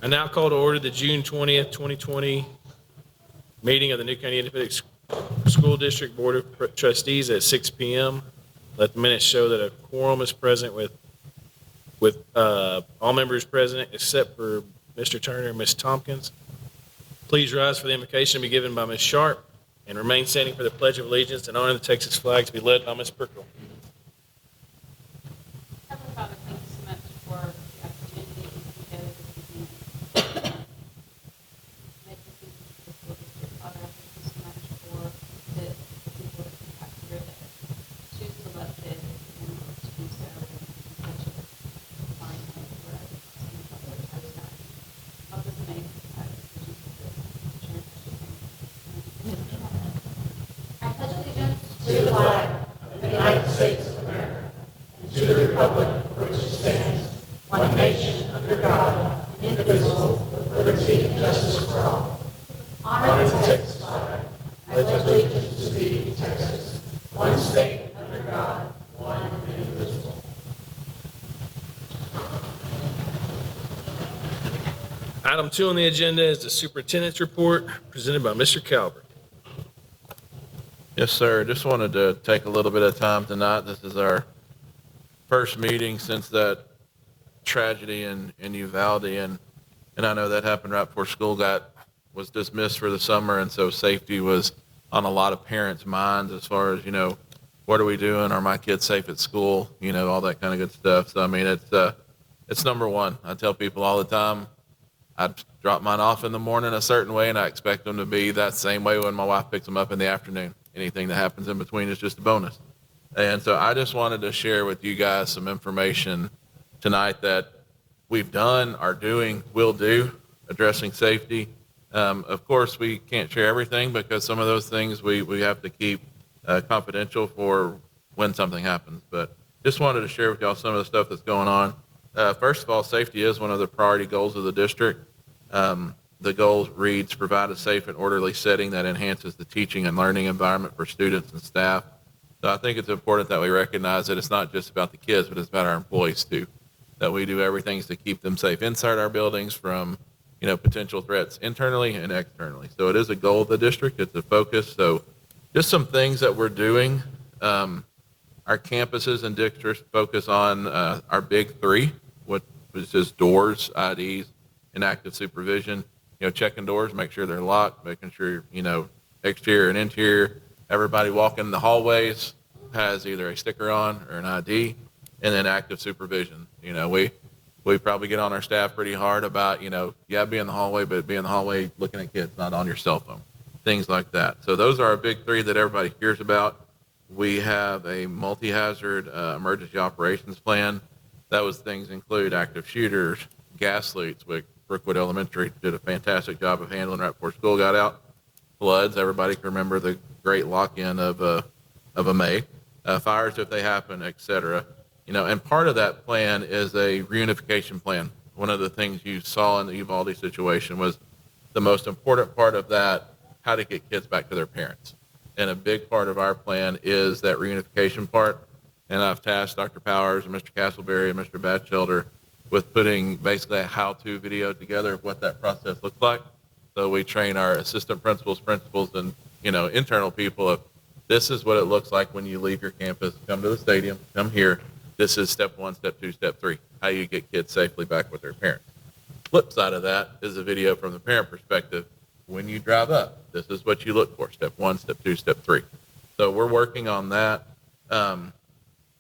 I now call to order the June 20th, 2020 meeting of the New Caney Independent School District Board of Trustees at 6 p.m. Let the minutes show that a quorum is present with all members present except for Mr. Turner and Ms. Tompkins. Please rise for the invocation to be given by Ms. Sharp and remain standing for the Pledge of Allegiance and honor the Texas flag to be led by Ms. Prickle. Heavenly Father, thank you so much for the opportunity to be together this evening. Make this easy for the school district. Father, I thank you so much for the people that we have here that choose to love kids and to do so in such a fine way for us and for others have done. Help us make decisions for this. I pledge allegiance to the flag of the United States of America and to the republic for which it stands, one nation under God, indivisible, with liberty and justice for all. Honor the Texas flag. I pledge allegiance to thee, Texas, one state under God, one and indivisible. Item 2 on the agenda is the superintendent's report presented by Mr. Calvert. Yes, sir. Just wanted to take a little bit of time tonight. This is our first meeting since that tragedy in Uvalde, and I know that happened right before school was dismissed for the summer, and so safety was on a lot of parents' minds as far as, what are we doing? Are my kids safe at school? All that kind of good stuff. So, I mean, it's number one. I tell people all the time, I drop mine off in the morning a certain way, and I expect them to be that same way when my wife picks them up in the afternoon. Anything that happens in between is just a bonus. And so I just wanted to share with you guys some information tonight that we've done, are doing, will do, addressing safety. Of course, we can't share everything because some of those things we have to keep confidential for when something happens. But just wanted to share with y'all some of the stuff that's going on. First of all, safety is one of the priority goals of the district. The goal reads, provide a safe and orderly setting that enhances the teaching and learning environment for students and staff. So I think it's important that we recognize that it's not just about the kids, but it's about our employees too, that we do everything to keep them safe inside our buildings from, potential threats internally and externally. So it is a goal of the district. It's a focus. So just some things that we're doing. Our campuses and districts focus on our big three, which is doors, IDs, and active supervision. Checking doors, make sure they're locked, making sure, exterior and interior, everybody walking the hallways has either a sticker on or an ID, and then active supervision. We probably get on our staff pretty hard about, be in the hallway, but be in the hallway looking at kids, not on your cell phone, things like that. So those are our big three that everybody hears about. We have a multi-hazard emergency operations plan. Those things include active shooters, gas leaks, which Brookwood Elementary did a fantastic job of handling right before school got out. Floods, everybody can remember the great lock-in of a May. Fires if they happen, et cetera. And part of that plan is a reunification plan. One of the things you saw in the Uvalde situation was the most important part of that, how to get kids back to their parents. And a big part of our plan is that reunification part. And I've tasked Dr. Powers and Mr. Castleberry and Mr. Batchelder with putting basically a how-to video together of what that process looks like. So we train our assistant principals, and, internal people of this is what it looks like when you leave your campus, come to the stadium, come here. This is step 1, step 2, step 3, how you get kids safely back with their parents. Flip side of that is a video from the parent perspective. When you drive up, this is what you look for, step 1, step 2, step 3. So we're working on that.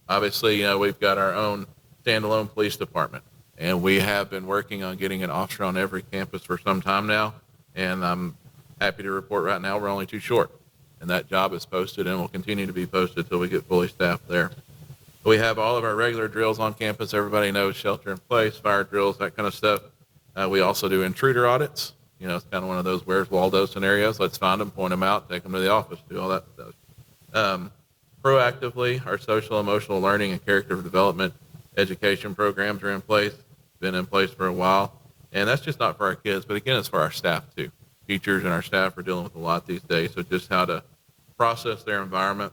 Obviously, we've got our own standalone police department. And we have been working on getting an officer on every campus for some time now. And I'm happy to report right now we're only too short. And that job is posted and will continue to be posted until we get fully staffed there. We have all of our regular drills on campus. Everybody knows shelter in place, fire drills, that kind of stuff. We also do intruder audits. It's kind of one of those where's Waldo scenarios. Let's find them, point them out, take them to the office, do all that stuff. Proactively, our social emotional learning and character development education programs are in place. Been in place for a while, and that's just not for our kids, but again, it's for our staff too. Teachers and our staff are dealing with a lot these days, so just how to process their environment.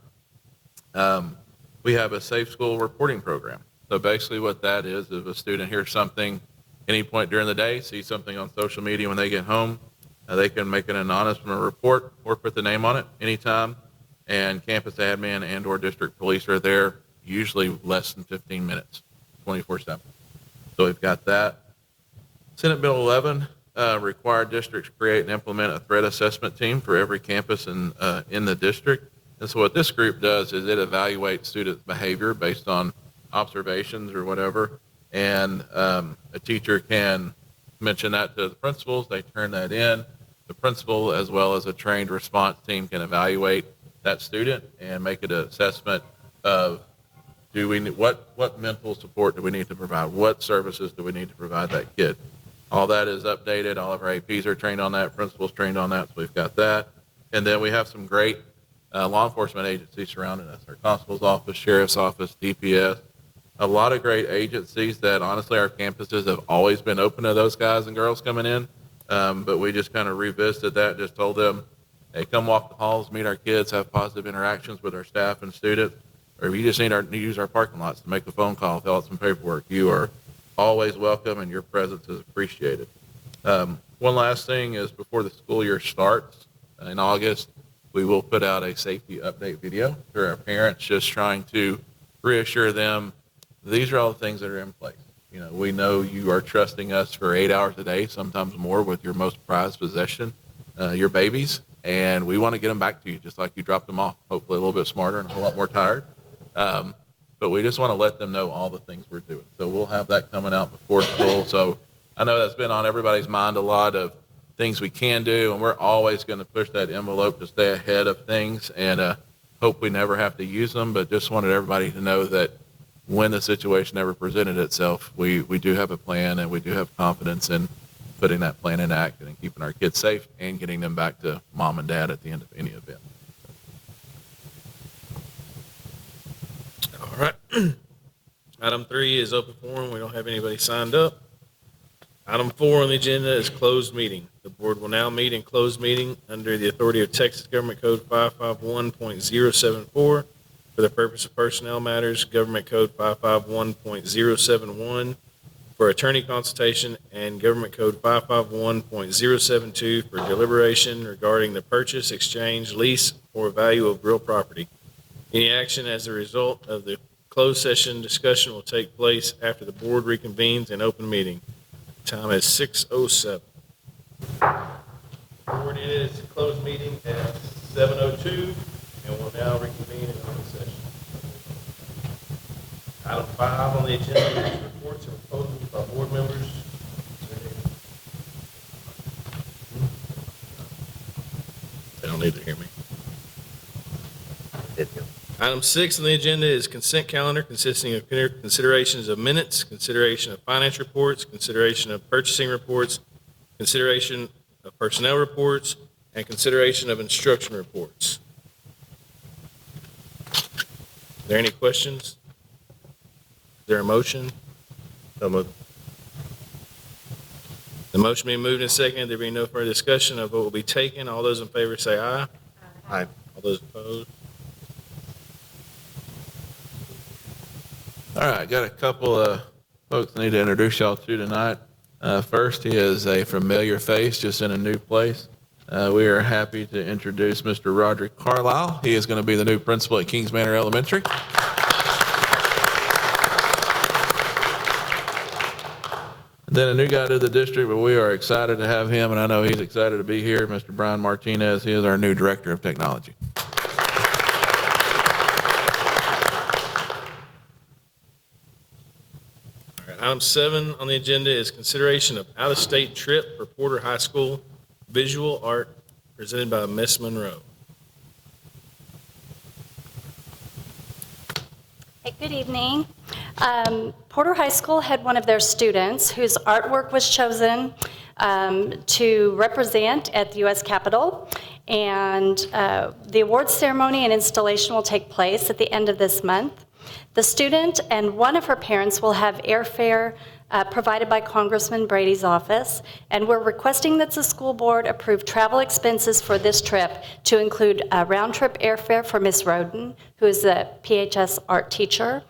We have a safe school reporting program. So basically what that is, if a student hears something any point during the day, sees something on social media when they get home, they can make an anonymous report or put the name on it anytime. And campus admin and or district police are there, usually less than 15 minutes, 24/7. So we've got that. Senate Bill 11 required districts create and implement a threat assessment team for every campus in the district. And so what this group does is it evaluates student behavior based on observations or whatever. And a teacher can mention that to the principals. They turn that in. The principal, as well as a trained response team, can evaluate that student and make an assessment of what mental support do we need to provide? What services do we need to provide that kid? All that is updated. All of our APs are trained on that. Principals trained on that. So we've got that. And then we have some great law enforcement agencies surrounding us. Our constable's office, sheriff's office, DPS, a lot of great agencies that honestly our campuses have always been open to those guys and girls coming in. But we just kind of revisited that, just told them, hey, come walk the halls, meet our kids, have positive interactions with our staff and students. Or if you just need to use our parking lots to make a phone call, fill out some paperwork, you are always welcome and your presence is appreciated. One last thing is before the school year starts in August, we will put out a safety update video for our parents, just trying to reassure them these are all the things that are in place. You know, we know you are trusting us for 8 hours a day, sometimes more, with your most prized possession, your babies, and we want to get them back to you just like you dropped them off, hopefully a little bit smarter and a whole lot more tired. But we just want to let them know all the things we're doing. So we'll have that coming out before school. So I know that's been on everybody's mind, a lot of things we can do, and we're always going to push that envelope to stay ahead of things and hope we never have to use them, but just wanted everybody to know that when the situation ever presented itself, we do have a plan and we do have confidence in putting that plan into action and keeping our kids safe and getting them back to mom and dad at the end of any event. All right. Item 3 is open forum. We don't have anybody signed up. Item 4 on the agenda is closed meeting. The board will now meet in closed meeting under the authority of Texas Government Code 551.074 for the purpose of personnel matters, Government Code 551.071 for attorney consultation, and Government Code 551.072 for deliberation regarding the purchase, exchange, lease, or value of real property. Any action as a result of the closed session discussion will take place after the board reconvenes in open meeting. Time is 6:07. Board is closed meeting at 7:02, and we'll now reconvene in open session. Item 5 on the agenda is reports and proposals by board members. They don't need to hear me. Item 6 on the agenda is consent calendar consisting of considerations of minutes, consideration of finance reports, consideration of purchasing reports, consideration of personnel reports, and consideration of instruction reports. Are there any questions? Is there a motion? So moved. The motion being moved and seconded, there being no further discussion of what will be taken. All those in favor say aye. Aye. All those opposed? All right, got a couple of folks I need to introduce y'all to tonight. First, he is a familiar face, just in a new place. We are happy to introduce Mr. Roderick Carlisle. He is going to be the new principal at Kings Manor Elementary. Then a new guy to the district, but we are excited to have him, and I know he's excited to be here, Mr. Brian Martinez. He is our new Director of Technology. Item 7 on the agenda is consideration of out-of-state trip for Porter High School visual art presented by Miss Monroe. Hey, good evening. Porter High School had one of their students whose artwork was chosen to represent at the U.S. Capitol, and the awards ceremony and installation will take place at the end of this month. The student and one of her parents will have airfare provided by Congressman Brady's office, and we're requesting that the school board approve travel expenses for this trip to include a round-trip airfare for Ms. Roden, who is the PHS art teacher,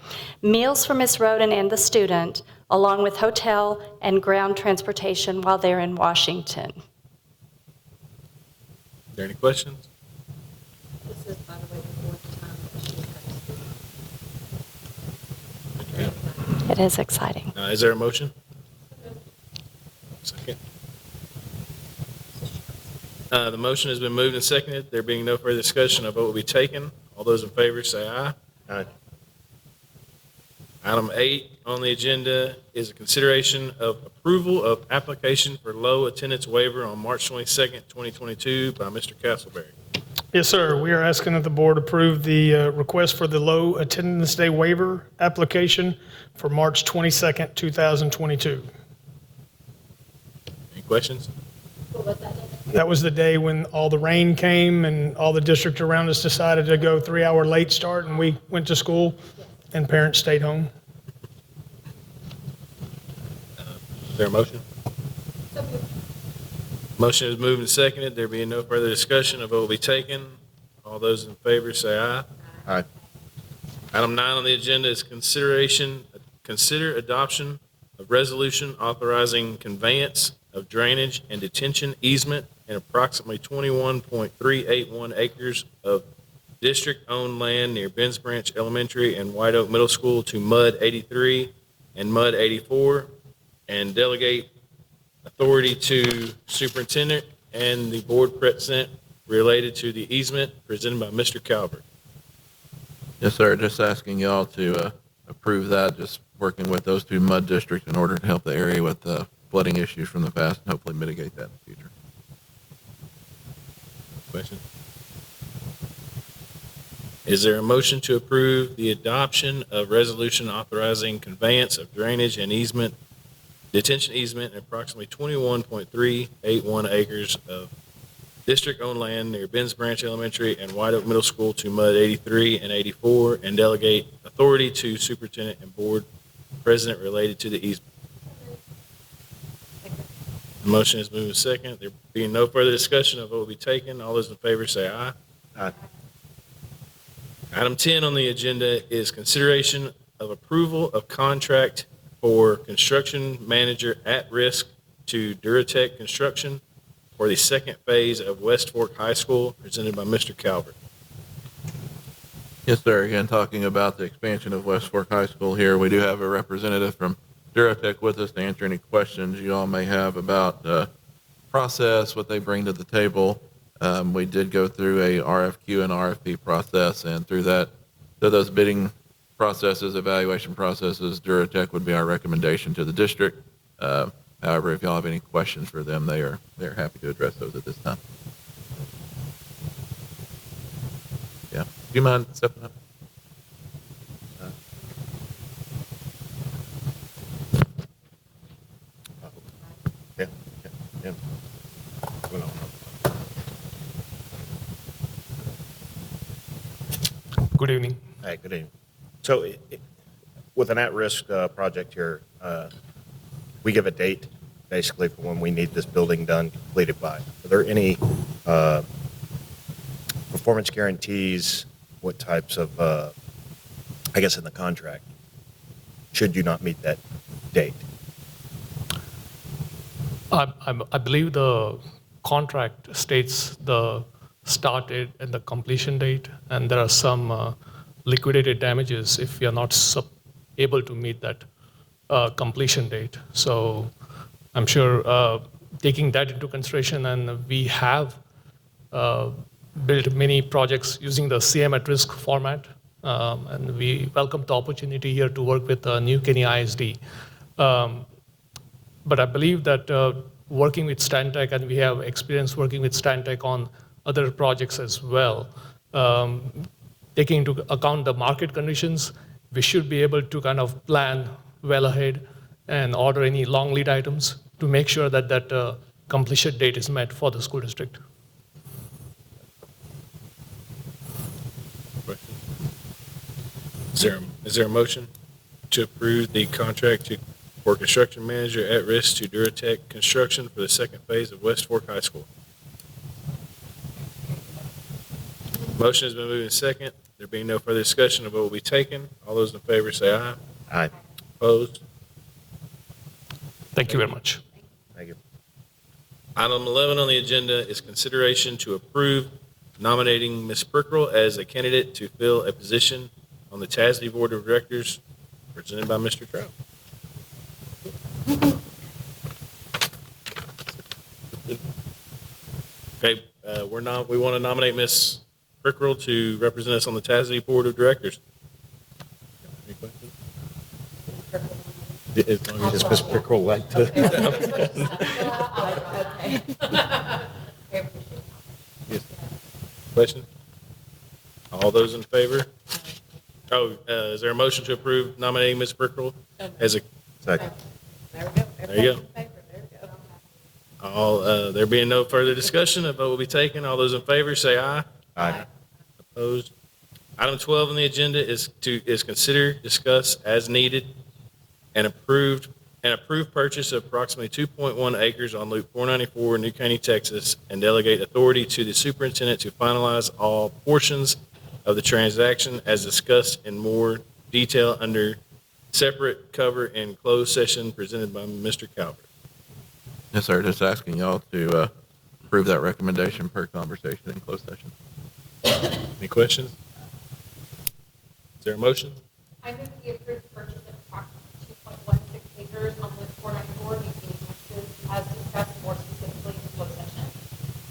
meals for Ms. Roden and the student, along with hotel and ground transportation while they're in Washington. Are there any questions? This is, by the way, the fourth time that she has been. It is exciting. Is there a motion? Second. The motion has been moved and seconded. There being no further discussion, a vote will be taken. All those in favor say aye. Aye. Item 8 on the agenda is a consideration of approval of application for low attendance waiver on March 22nd, 2022 by Mr. Castleberry. Yes, sir. We are asking that the board approve the request for the low attendance day waiver application for March 22nd, 2022. Any questions? That was the day when all the rain came and all the districts around us decided to go 3-hour late start, and we went to school and parents stayed home. Is there a motion? Motion is moved and seconded. There being no further discussion, a vote will be taken. All those in favor say aye. Aye. Item 9 on the agenda is consider adoption of resolution authorizing conveyance of drainage and detention easement in approximately 21.381 acres of district-owned land near Benz Branch Elementary and White Oak Middle School to MUD 83 and MUD 84, and delegate authority to superintendent and the board president related to the easement presented by Mr. Calvert. Yes, sir. Just asking y'all to approve that, just working with those two mud districts in order to help the area with flooding issues from the past and hopefully mitigate that in the future. Question? Is there a motion to approve the adoption of resolution authorizing conveyance of drainage and easement, detention easement in approximately 21.381 acres of district-owned land near Benz Branch Elementary and White Oak Middle School to MUD 83 and 84, and delegate authority to superintendent and board president related to the easement? The motion is moved and second. There being no further discussion, a vote will be taken. All those in favor say aye. Aye. Item 10 on the agenda is consideration of approval of contract for construction manager at risk to Duratec Construction for the second phase of West Fork High School, presented by Mr. Calvert. Yes, sir. Again, talking about the expansion of West Fork High School here, we do have a representative from Duratec with us to answer any questions you all may have about the process, what they bring to the table. We did go through a RFQ and RFP process, and through those bidding processes, evaluation processes, Duratec would be our recommendation to the district. However, if y'all have any questions for them, they're happy to address those at this time. Yeah. Do you mind stepping up? Yeah. Yeah. Well, no. Good evening. Hi, good evening. So with an at-risk project here, we give a date basically for when we need this building done, completed by. Are there any performance guarantees? What types of, I guess in the contract, should you not meet that date? I believe the contract states the start date and the completion date, and there are some liquidated damages if you're not able to meet that completion date. So I'm sure taking that into consideration, and we have built many projects using the CM at risk format, and we welcome the opportunity here to work with new Caney ISD. But I believe that working with Stantec, and we have experience working with Stantec on other projects as well, taking into account the market conditions, we should be able to kind of plan well ahead and order any long lead items to make sure that that completion date is met for the school district. Is there a motion to approve the contract for construction manager at risk to Duratec Construction for the second phase of West Fork High School? Motion has been moved and second. There being no further discussion, a vote will be taken. All those in favor say aye. Aye. Opposed? Thank you very much. Thank you. Item 11 on the agenda is consideration to approve nominating Ms. Prickrell as a candidate to fill a position on the TASD Board of Directors, presented by Mr. Trout. Okay, we want to nominate Ms. Prickrell to represent us on the TASD Board of Directors. Any questions? As long as Ms. Pickrell like to. Yes. Question? All those in favor? Oh, is there a motion to approve nominating Ms. Prickrell as a, Second. There we go. There you go. There we go. all, there being no further discussion, a vote will be taken. All those in favor say aye. Aye. Opposed? Item 12 on the agenda is consider, discuss as needed, and approved purchase of approximately 2.1 acres on Loop 494 in New Caney, Texas, and delegate authority to the superintendent to finalize all portions of the transaction as discussed in more detail under separate cover and closed session presented by Mr. Calvert. Yes, sir. Just asking y'all to approve that recommendation per conversation in closed session. Any questions? Is there a motion? I move the approved purchase of approximately 2.16 acres on Loop 494, New Caney, Texas, as discussed more specifically in closed session,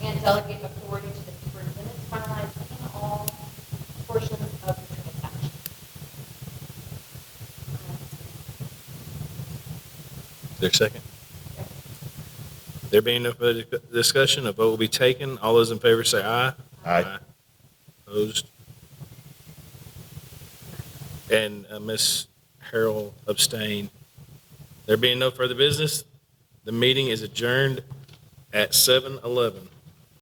and delegate authority to the superintendent to finalize any and all portions of the transaction. Is there a second? There being no further discussion, a vote will be taken. All those in favor say aye. Aye. Opposed? And Ms. Harrell abstained. There being no further business, the meeting is adjourned at 7:11.